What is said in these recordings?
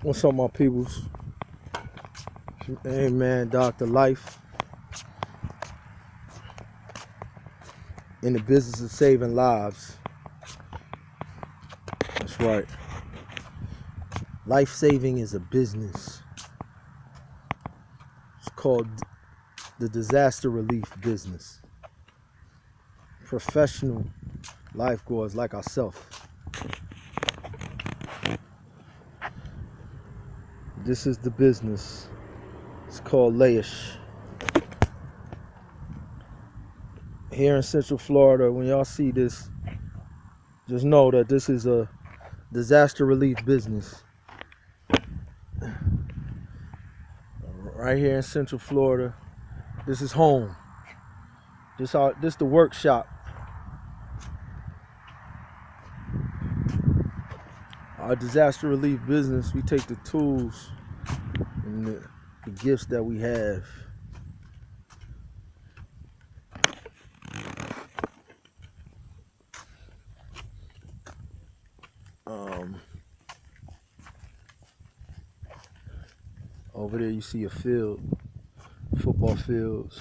What's up, my peoples? Amen. Dr. Life in the business of saving lives. That's right. Life saving is a business. It's called the disaster relief business. Professional lifeguards like ourselves. This is the business. It's called Laish. Here in Central Florida, when y'all see this, just know that this is a disaster relief business. Right here in Central Florida, this is home. This the workshop. Our disaster relief business, we take the tools and the gifts that we have. Over there you see a field, football fields,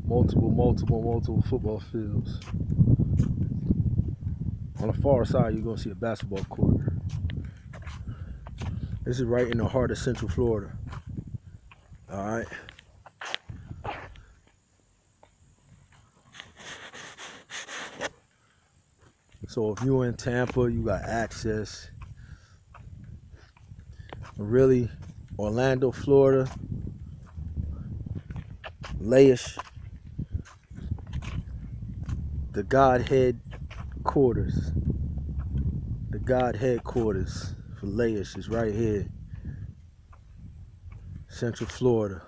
multiple football fields. On the far side, you're gonna see a basketball court. This is right in the heart of Central Florida. All right. So if you're in Tampa, you got access. Really, Orlando, Florida, Laish, the Godhead quarters. The Godhead quarters for Laish is right here, Central Florida.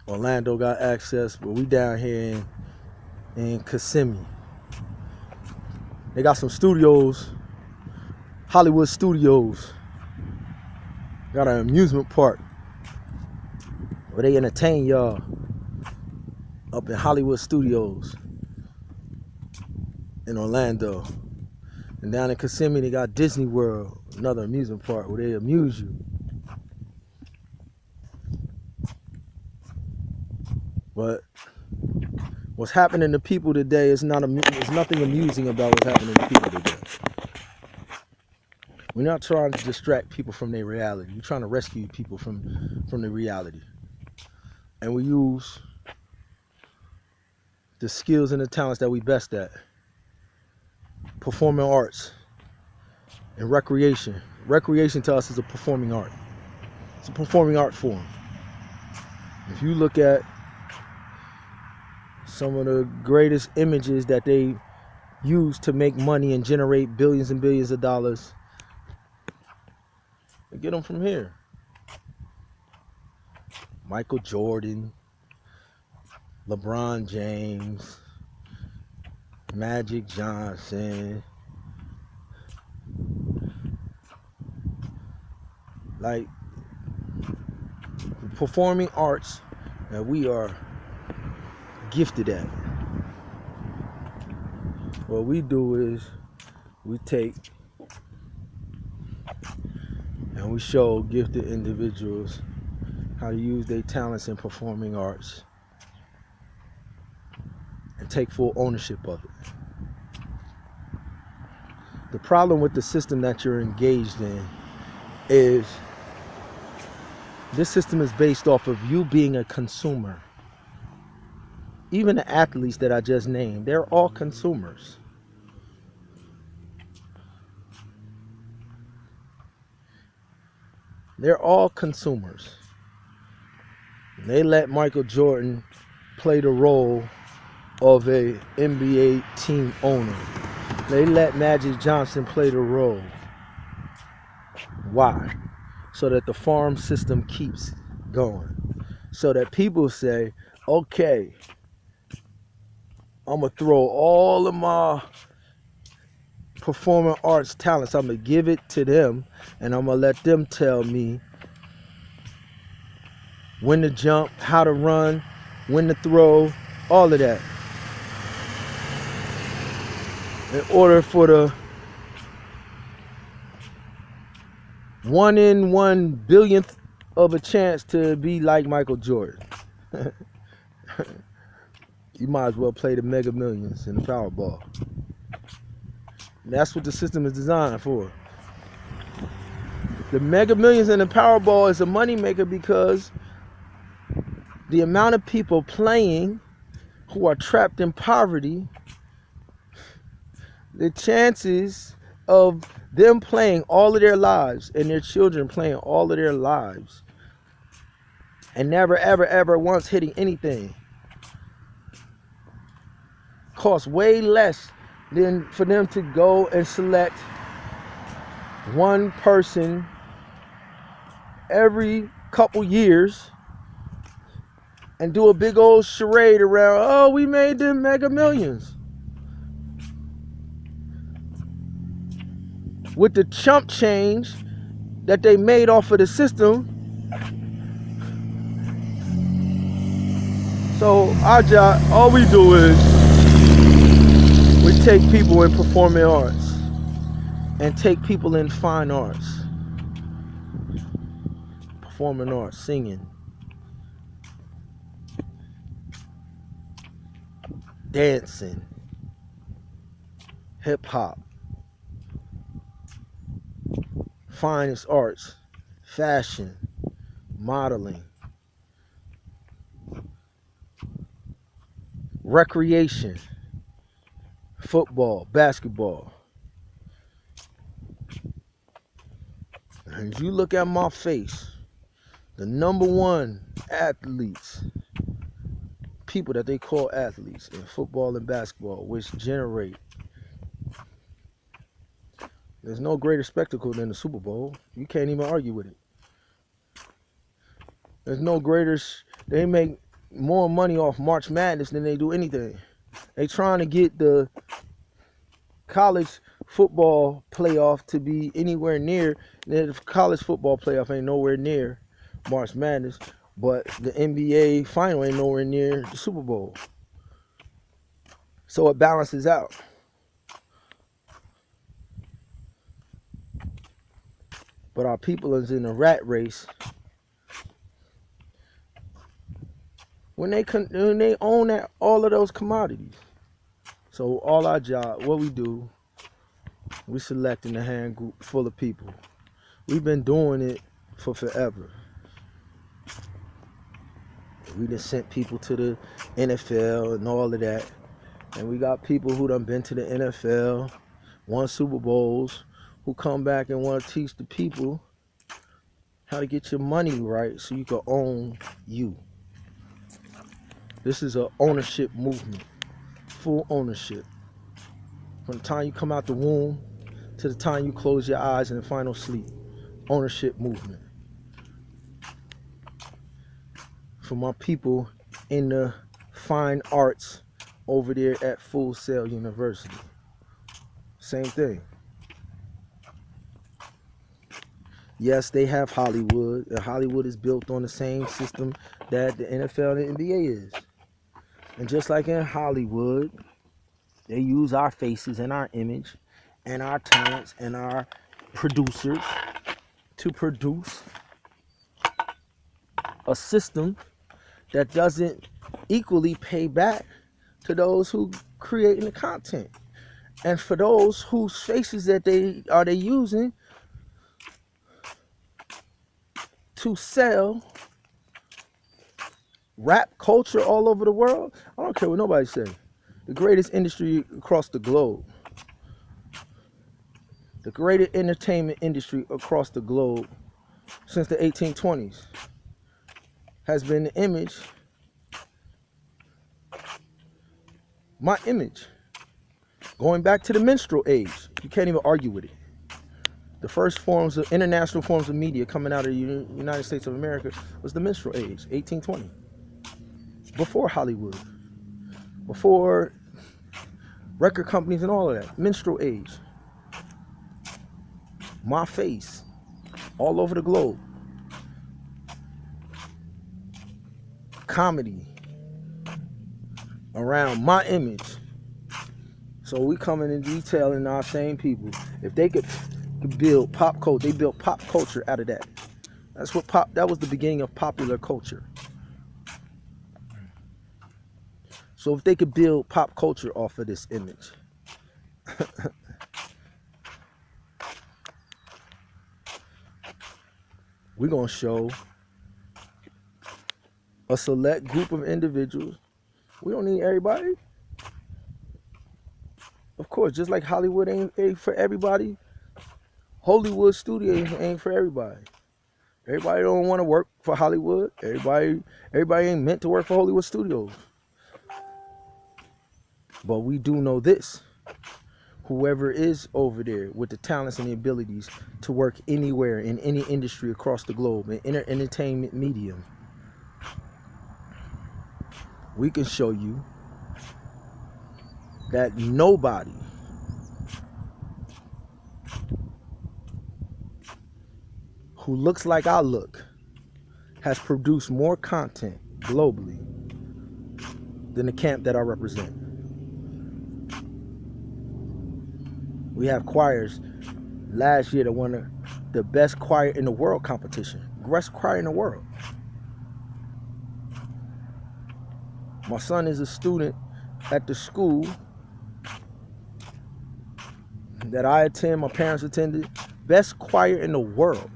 Orlando got access, but we down here in Kissimmee. They got some studios, Hollywood Studios. Got an amusement park where they entertain y'all up in Hollywood Studios in Orlando. And down in Kissimmee, they got Disney World, another amusement park where they amuse you. But what's happening to people today is there's nothing amusing about what's happening to people today. We're not trying to distract people from their reality. We're trying to rescue people from the reality. And we use the skills and the talents that we best at. Performing arts and recreation. Recreation to us is a performing art. It's a performing art form. If you look at some of the greatest images that they use to make money and generate billions and billions of dollars, they get them from here. Michael Jordan, LeBron James, Magic Johnson. Like performing arts that we are gifted at. What we do is we take and we show gifted individuals how to use their talents in performing arts and take full ownership of it. The problem with the system that you're engaged in is this system is based off of you being a consumer. Even the athletes that I just named, they're all consumers. They're all consumers. They let Michael Jordan play the role of a NBA team owner. They let Magic Johnson play the role. Why? So that the farm system keeps going. So that people say, okay, I'm going to throw all of my performing arts talents, I'm going to give it to them, and I'm going to let them tell me when to jump, how to run, when to throw, all of that. In order for the 1 in 1 billionth of a chance to be like Michael Jordan. You might as well play the Mega Millions in the Powerball. And that's what the system is designed for. The Mega Millions and the Powerball is a moneymaker because the amount of people playing who are trapped in poverty, the chances of them playing all of their lives and their children playing all of their lives and never, ever, ever once hitting anything costs way less than for them to go and select one person every couple years and do a big old charade around, oh, we made them Mega Millions. With the chump change that they made off of the system. So our job, all we do is we take people in performing arts and take people in fine arts, performing arts, singing, dancing, hip hop, finest arts, fashion, modeling, recreation, football, basketball. And you look at my face, the number one athletes, people that they call athletes in football and basketball, which generate, there's no greater spectacle than the Super Bowl. You can't even argue with it. There's no greater, they make more money off March Madness than they do anything. They trying to get the college football playoff to be anywhere near, the college football playoff ain't nowhere near March Madness, but the NBA final ain't nowhere near the Super Bowl. So it balances out. But our people is in a rat race when they own all of those commodities. So all our job, what we do, we selecting a hand group full of people. We've been doing it for forever. We done sent people to the NFL and all of that. And we got people who done been to the NFL, won Super Bowls, who come back and want to teach the people how to get your money right so you can own you. This is an ownership movement, full ownership. From the time you come out the womb to the time you close your eyes in the final sleep, ownership movement. For my people in the fine arts over there at Full Sail University, same thing. Yes, they have Hollywood, and Hollywood is built on the same system that the NFL and the NBA is. And just like in Hollywood, they use our faces and our image and our talents and our producers to produce a system that doesn't equally pay back to those who creating the content. And for those whose faces that they using to sell rap culture all over the world, I don't care what nobody say. The greatest industry across the globe, the greatest entertainment industry across the globe since the 1820s has been the image, my image. Going back to the minstrel age, you can't even argue with it. The first forms of international forms of media coming out of the United States of America was the minstrel age, 1820. Before Hollywood, before record companies and all of that, minstrel age. My face, all over the globe. Comedy around my image. So we coming in detailing our same people. If they could to build pop culture. They built pop culture out of that. That was the beginning of popular culture. So if they could build pop culture off of this image, we're going to show a select group of individuals. We don't need everybody. Of course, just like Hollywood ain't for everybody, Hollywood Studios ain't for everybody. Everybody don't want to work for Hollywood. Everybody ain't meant to work for Hollywood Studios. But we do know this. Whoever is over there with the talents and the abilities to work anywhere in any industry across the globe, in entertainment medium, we can show you that nobody who looks like I look has produced more content globally than the camp that I represent. We have choirs last year that won the best choir in the world competition. Best choir in the world. My son is a student at the school that I attend, my parents attended. Best choir in the world.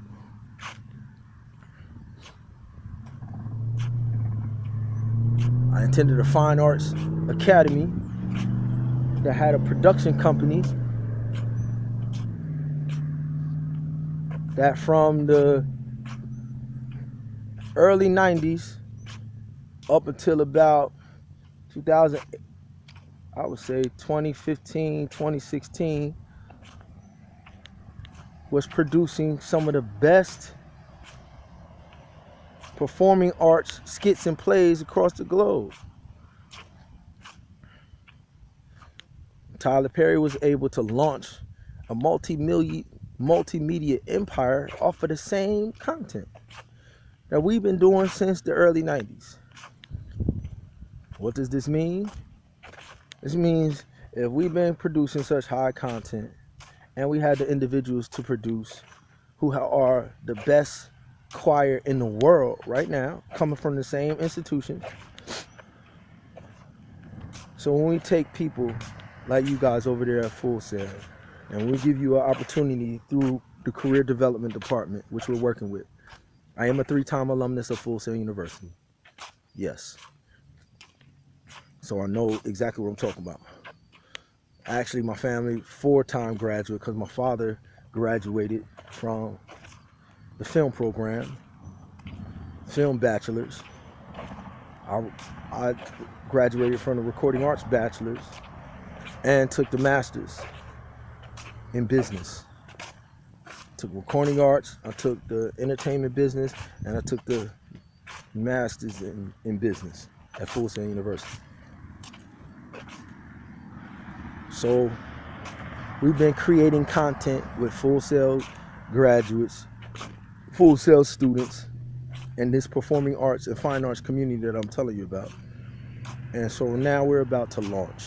I attended a fine arts academy that had a production company that from the early 90s up until about 2000, I would say 2015, 2016, was producing some of the best performing arts skits and plays across the globe. Tyler Perry was able to launch a multimedia empire off of the same content that we've been doing since the early 90s. What does this mean? This means if we've been producing such high content and we had the individuals to produce who are the best choir in the world right now, coming from the same institution. So when we take people like you guys over there at Full Sail, and we give you an opportunity through the career development department, which we're working with. I am a 3-time alumnus of Full Sail University. Yes. So I know exactly what I'm talking about. Actually, my family 4-time graduate because my father graduated from the film program, film bachelor's. I graduated from the recording arts bachelor's and took the master's in business. Took recording arts, I took the entertainment business, and I took the master's in business at Full Sail University. So we've been creating content with Full Sail graduates, Full Sail students, and this performing arts and fine arts community that I'm telling you about. And so now we're about to launch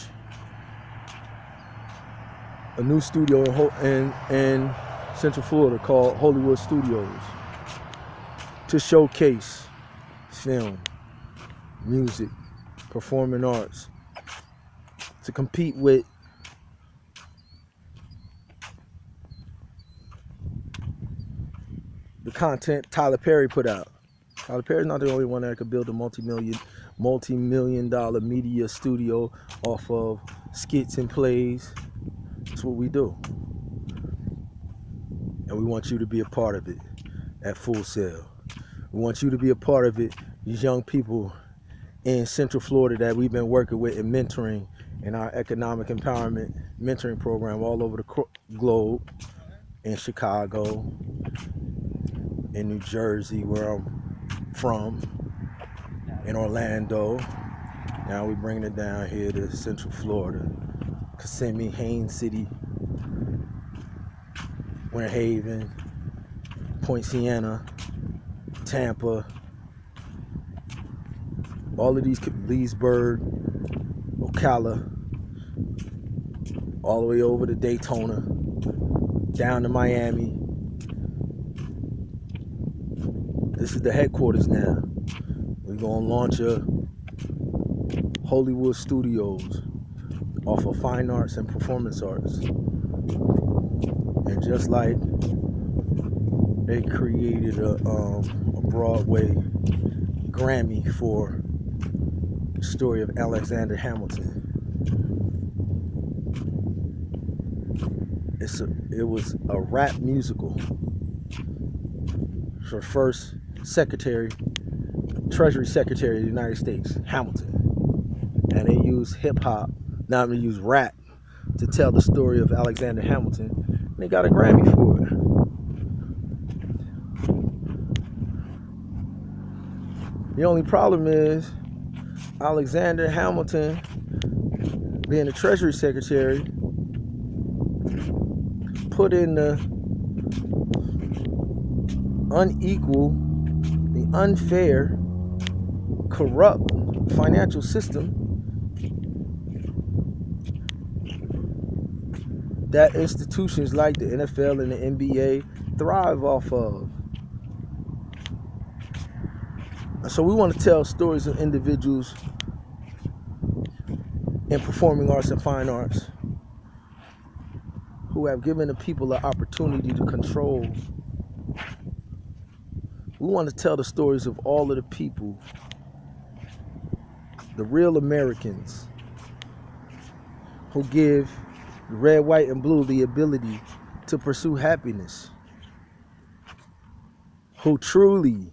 a new studio in Central Florida called Hollywood Studios to showcase film, music, performing arts, to compete with the content Tyler Perry put out. Tyler Perry's not the only one that could build a multi-million dollar media studio off of skits and plays. That's what we do. And we want you to be a part of it at Full Sail. We want you to be a part of it, these young people in Central Florida that we've been working with and mentoring in our economic empowerment mentoring program all over the globe, in Chicago, in New Jersey, where I'm from, in Orlando. Now we're bringing it down here to Central Florida, Kissimmee, Haines City, Winter Haven, Point Siena, Tampa, all of these, Leesburg, Ocala, all the way over to Daytona, down to Miami. This is the headquarters now. We're gonna launch a Hollywood Studios off of fine arts and performance arts. And just like they created a Broadway Grammy for the story of Alexander Hamilton. It was a rap musical. For first Treasury Secretary of the United States, Hamilton. And they used hip-hop, now they use rap, to tell the story of Alexander Hamilton. And they got a Grammy for it. The only problem is Alexander Hamilton, being the Treasury Secretary, put in the unequal, the unfair, corrupt financial system that institutions like the NFL and the NBA thrive off of. So we want to tell stories of individuals in performing arts and fine arts who have given the people an opportunity to control. We want to tell the stories of all of the people, the real Americans, who give the red, white, and blue the ability to pursue happiness, who truly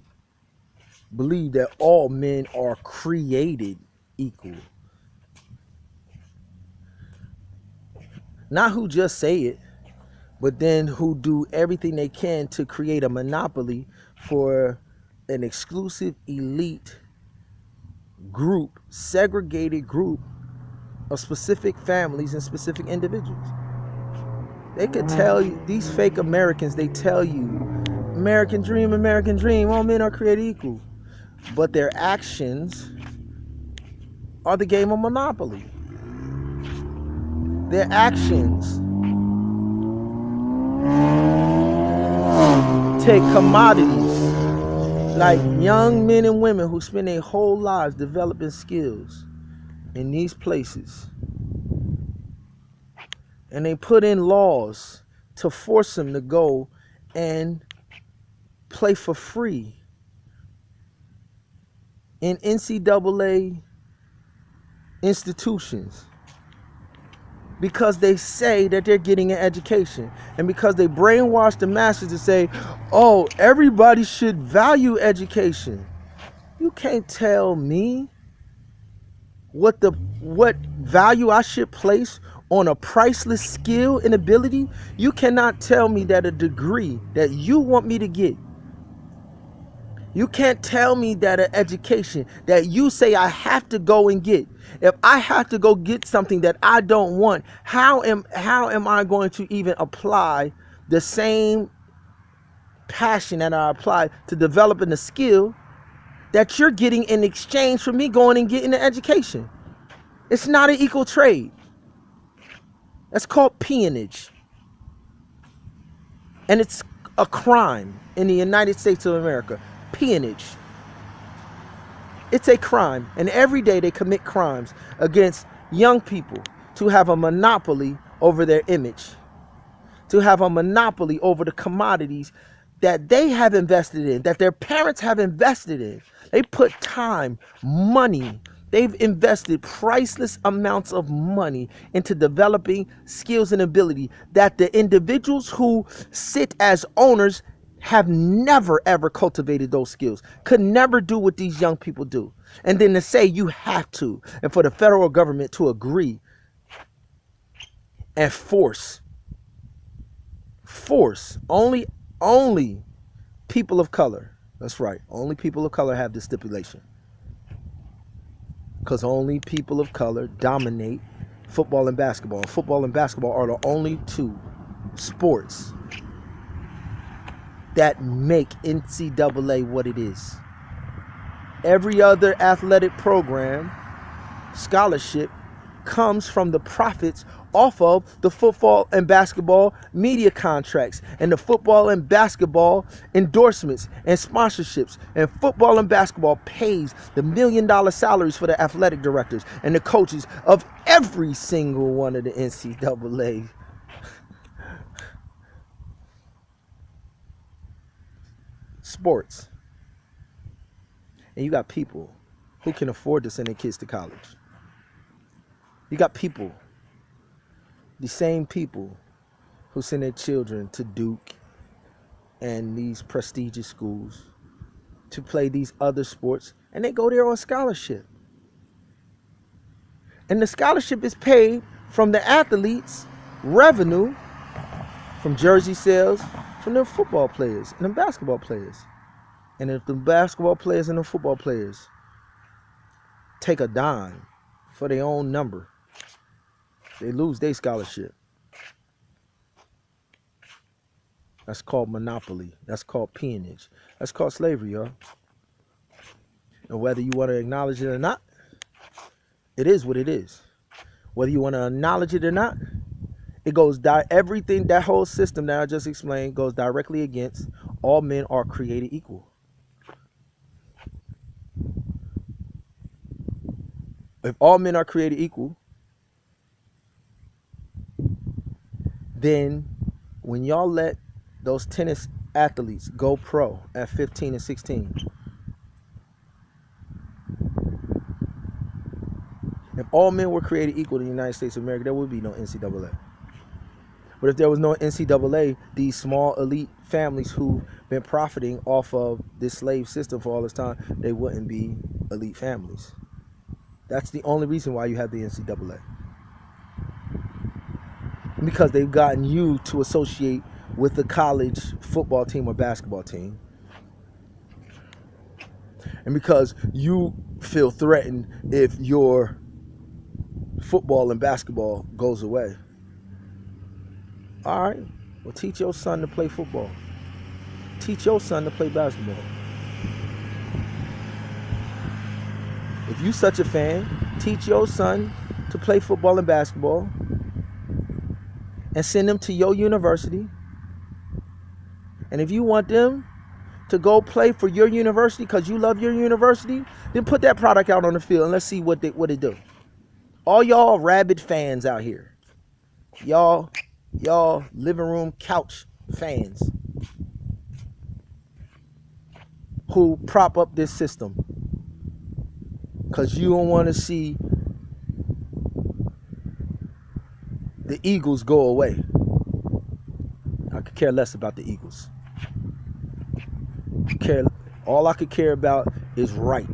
believe that all men are created equal. Not who just say it, but then who do everything they can to create a monopoly for an exclusive elite group, segregated group of specific families and specific individuals. They could tell you, these fake Americans, they tell you, American dream, all men are created equal. But their actions are the game of Monopoly. Their actions take commodities like young men and women who spend their whole lives developing skills in these places, and they put in laws to force them to go and play for free in NCAA institutions because they say that they're getting an education, and because they brainwash the masses to say, oh, everybody should value education. You can't tell me what value I should place on a priceless skill and ability. You cannot tell me that a degree that you want me to get, you can't tell me that an education that you say I have to go and get, if I have to go get something that I don't want, how am I going to even apply the same passion that I apply to developing a skill that you're getting in exchange for me going and getting an education? It's not an equal trade. That's called peonage. And it's a crime in the United States of America. Peonage. It's a crime. And every day they commit crimes against young people to have a monopoly over their image, to have a monopoly over the commodities that they have invested in, that their parents have invested in. They put time, money, they've invested priceless amounts of money into developing skills and ability that the individuals who sit as owners have never ever cultivated those skills, could never do what these young people do. And then to say you have to, and for the federal government to agree and force only people of color. That's right. Only people of color have this stipulation. Because only people of color dominate football and basketball. Football and basketball are the only two sports that make NCAA what it is. Every other athletic program, scholarship, comes from the profits off of the football and basketball media contracts and the football and basketball endorsements and sponsorships. And football and basketball pays the $1 million salaries for the athletic directors and the coaches of every single one of the NCAA sports. And you got people who can afford to send their kids to college. You got people, the same people who send their children to Duke and these prestigious schools to play these other sports, and they go there on scholarship. And the scholarship is paid from the athletes' revenue from jersey sales from the football players and the basketball players. And if the basketball players and the football players take a dime for their own number, they lose their scholarship. That's called monopoly. That's called peonage. That's called slavery, y'all. And whether you want to acknowledge it or not, it is what it is. Whether you want to acknowledge it or not, it goes everything, that whole system that I just explained goes directly against all men are created equal. If all men are created equal, then when y'all let those tennis athletes go pro at 15 and 16, if all men were created equal in the United States of America, there would be no NCAA. But if there was no NCAA, these small elite families who've been profiting off of this slave system for all this time, they wouldn't be elite families. That's the only reason why you have the NCAA. Because they've gotten you to associate with the college football team or basketball team. And because you feel threatened if your football and basketball goes away. All right, well, teach your son to play football. Teach your son to play basketball. If you such a fan, teach your son to play football and basketball and send them to your university. And if you want them to go play for your university because you love your university, then put that product out on the field and let's see what they do. All y'all rabid fans out here, y'all living room couch fans who prop up this system because you don't want to see the Eagles go away. I could care less about the Eagles. All I could care about is right.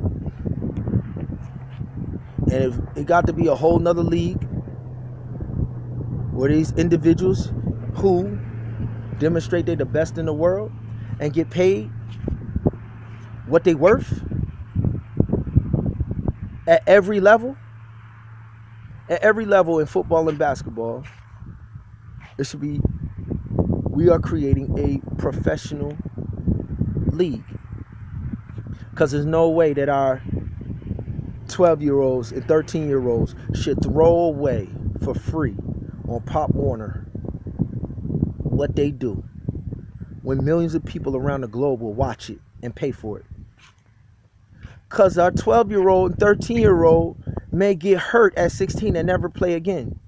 And if it got to be a whole nother league where these individuals who demonstrate they're the best in the world and get paid what they worth at every level in football and basketball, it should be, we are creating a professional league. Because there's no way that our 12-year-olds and 13-year-olds should throw away for free on Pop Warner what they do when millions of people around the globe will watch it and pay for it. Because our 12-year-old and 13-year-old may get hurt at 16 and never play again.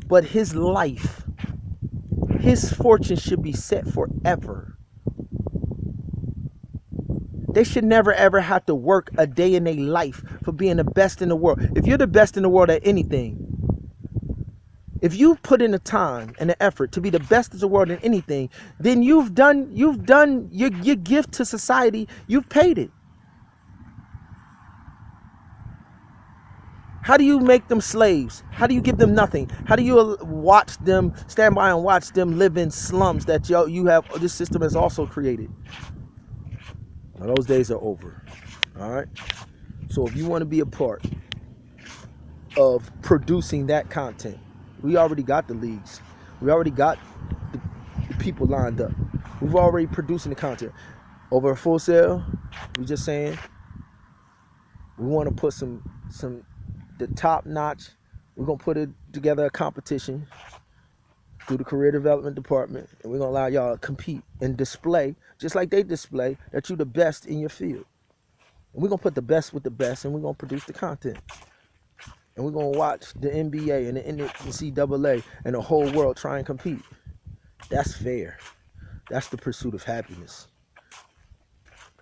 But his life, his fortune should be set forever. They should never ever have to work a day in their life for being the best in the world. If you're the best in the world at anything, if you put in the time and the effort to be the best in the world in anything, then you've done your gift to society. You've paid it. How do you make them slaves? How do you give them nothing? How do you watch them, stand by and watch them live in slums that this system has also created? Now, those days are over. All right. So if you want to be a part of producing that content, we already got the leagues. We already got the people lined up. We've already producing the content. Over a Full Sail, we just saying we want to put some the top-notch We're gonna put it together a competition through the career development department, and we're gonna allow y'all to compete and display, just like they display, that you're the best in your field. And we're gonna put the best with the best, and we're gonna produce the content. And we're gonna watch the NBA and the NCAA and the whole world try and compete. That's fair. That's the pursuit of happiness.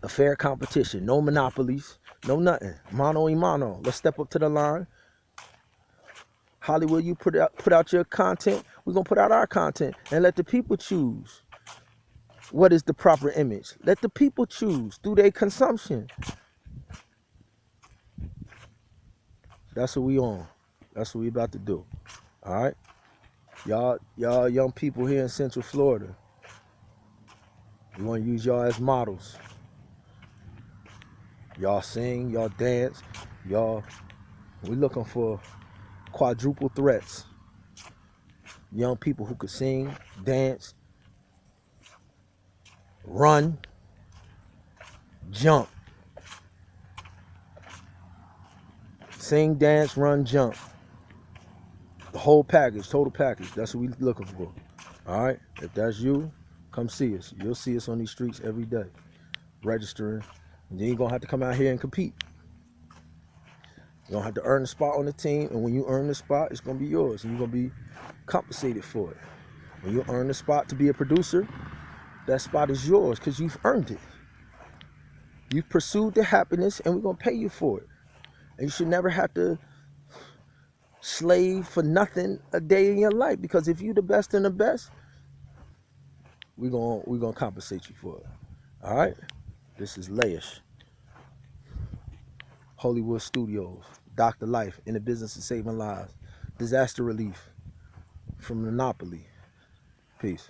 A fair competition, no monopolies, no nothing. Mano y mano. Let's step up to the line. Hollywood, you put out your content. We're gonna put out our content and let the people choose what is the proper image. Let the people choose through their consumption. That's what we on. That's what we about to do. All right, y'all young people here in Central Florida. We want to use y'all as models. Y'all sing, y'all dance, y'all. We looking for quadruple threats. Young people who could sing, dance, run, jump. Sing, dance, run, jump. The whole package, total package. That's what we looking for. All right. If that's you, come see us. You'll see us on these streets every day, registering. And then you're gonna have to come out here and compete. You're gonna have to earn a spot on the team, and when you earn the spot, it's gonna be yours, and you're gonna be compensated for it. When you earn the spot to be a producer, that spot is yours because you've earned it. You've pursued the happiness, and we're gonna pay you for it. And you should never have to slave for nothing a day in your life, because if you're the best and the best, we're gonna compensate you for it. All right. This is Laish, Hollywood Studios, Dr. Life, in the business of saving lives, disaster relief from monopoly. Peace.